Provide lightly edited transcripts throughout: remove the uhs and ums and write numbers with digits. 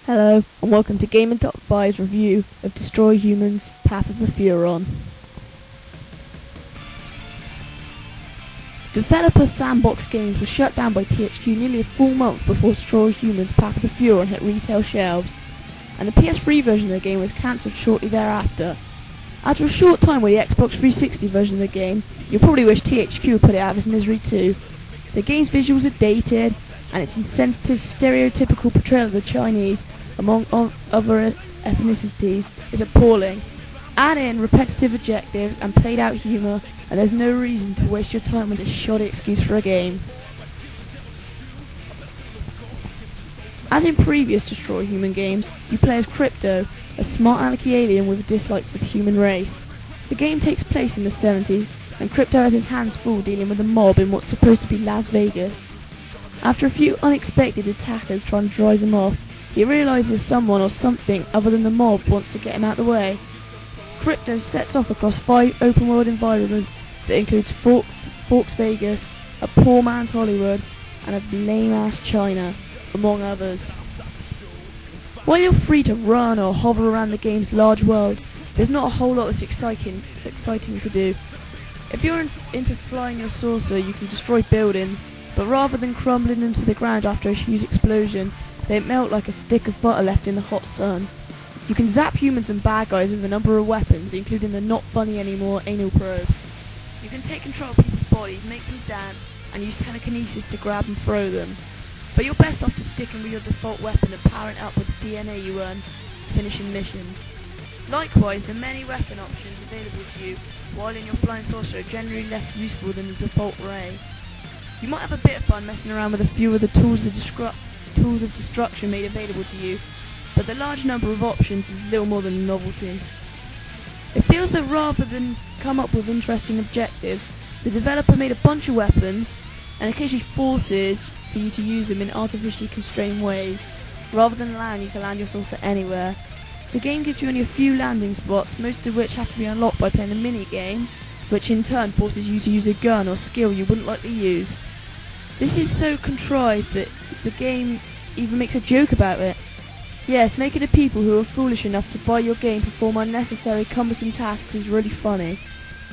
Hello, and welcome to Gaming Top 5's review of Destroy Humans: Path of the Furon. Developer Sandbox Games was shut down by THQ nearly a full month before Destroy Humans: Path of the Furon hit retail shelves, and the PS3 version of the game was cancelled shortly thereafter. After a short time with the Xbox 360 version of the game, you'll probably wish THQ would put it out of its misery too. The game's visuals are dated, and its insensitive, stereotypical portrayal of the Chinese, among other ethnicities, is appalling. Add in repetitive objectives and played out humour, and there's no reason to waste your time with this shoddy excuse for a game. As in previous Destroy Human games, you play as Crypto, a smart alecky alien with a dislike for the human race. The game takes place in the 70s, and Crypto has his hands full dealing with a mob in what's supposed to be Las Vegas. After a few unexpected attackers trying to drive him off, he realises someone or something other than the mob wants to get him out of the way. Crypto sets off across 5 open world environments that includes Forks Vegas, a poor man's Hollywood, and a lame ass China, among others. While you're free to run or hover around the game's large worlds, there's not a whole lot that's exciting to do. If you're into flying your saucer, you can destroy buildings, but rather than crumbling them to the ground after a huge explosion, they melt like a stick of butter left in the hot sun. You can zap humans and bad guys with a number of weapons, including the not funny anymore anal probe. You can take control of people's bodies, make them dance, and use telekinesis to grab and throw them. But you're best off to sticking with your default weapon and powering up with the DNA you earn finishing missions. Likewise, the many weapon options available to you while in your flying saucer are generally less useful than the default ray. You might have a bit of fun messing around with a few of the tools of destruction made available to you, but the large number of options is little more than a novelty. It feels that rather than come up with interesting objectives, the developer made a bunch of weapons, and occasionally forces for you to use them in artificially constrained ways, rather than allowing you to land your saucer anywhere. The game gives you only a few landing spots, most of which have to be unlocked by playing a mini-game, which in turn forces you to use a gun or skill you wouldn't likely use. This is so contrived that the game even makes a joke about it. Yes, making the people who are foolish enough to buy your game perform unnecessary cumbersome tasks is really funny.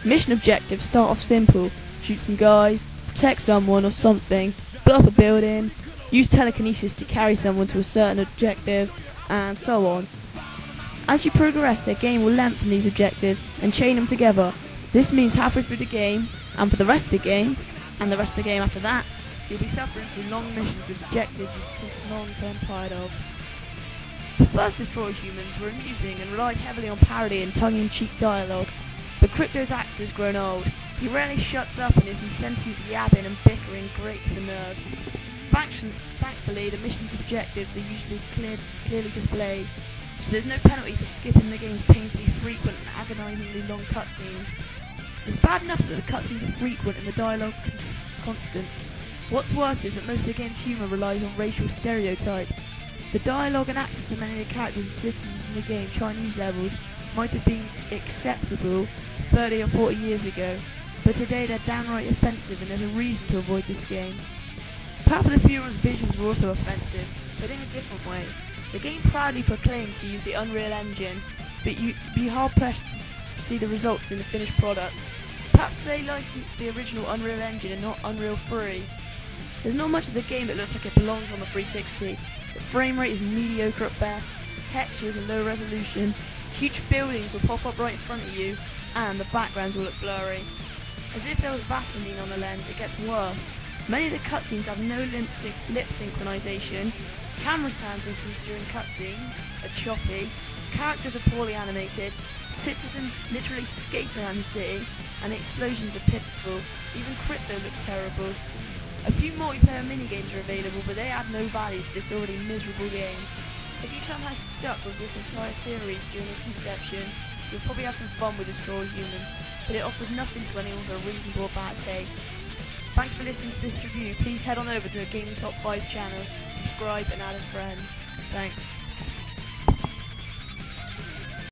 Mission objectives start off simple: shoot some guys, protect someone or something, blow up a building, use telekinesis to carry someone to a certain objective, and so on. As you progress, the game will lengthen these objectives and chain them together. This means halfway through the game, and for the rest of the game, and the rest of the game after that, you'll be suffering through long missions with objectives you've since long turned tired of. The first Destroy Humans were amusing and relied heavily on parody and tongue-in-cheek dialogue, but Crypto's act has grown old. He rarely shuts up, and his incessant yabbing and bickering grates the nerves. Thankfully, the mission's objectives are usually clearly displayed, so there's no penalty for skipping the game's painfully frequent and agonisingly long cutscenes. It's bad enough that the cutscenes are frequent and the dialogue constant. What's worse is that most of the game's humour relies on racial stereotypes. The dialogue and acting to many of the characters and citizens in the game Chinese levels might have been acceptable 30 or 40 years ago, but today they're downright offensive, and there's a reason to avoid this game. Path of the Furon's visuals are also offensive, but in a different way. The game proudly proclaims to use the Unreal Engine, but you'd be hard-pressed to see the results in the finished product. Perhaps they licensed the original Unreal Engine and not Unreal 3. There's not much of the game that looks like it belongs on the 360. The frame rate is mediocre at best, textures are low resolution, huge buildings will pop up right in front of you, and the backgrounds will look blurry. As if there was Vaseline on the lens, it gets worse. Many of the cutscenes have no lip synchronization, camera transitions during cutscenes are choppy, characters are poorly animated, citizens literally skate around the city, and the explosions are pitiful. Even Crypto looks terrible. A few multiplayer minigames are available, but they add no value to this already miserable game. If you've somehow stuck with this entire series during its inception, you'll probably have some fun with Destroy Humans, but it offers nothing to anyone with a reasonable or bad taste. Thanks for listening to this review. Please head on over to Gaming Top 5's channel, subscribe and add as friends. Thanks.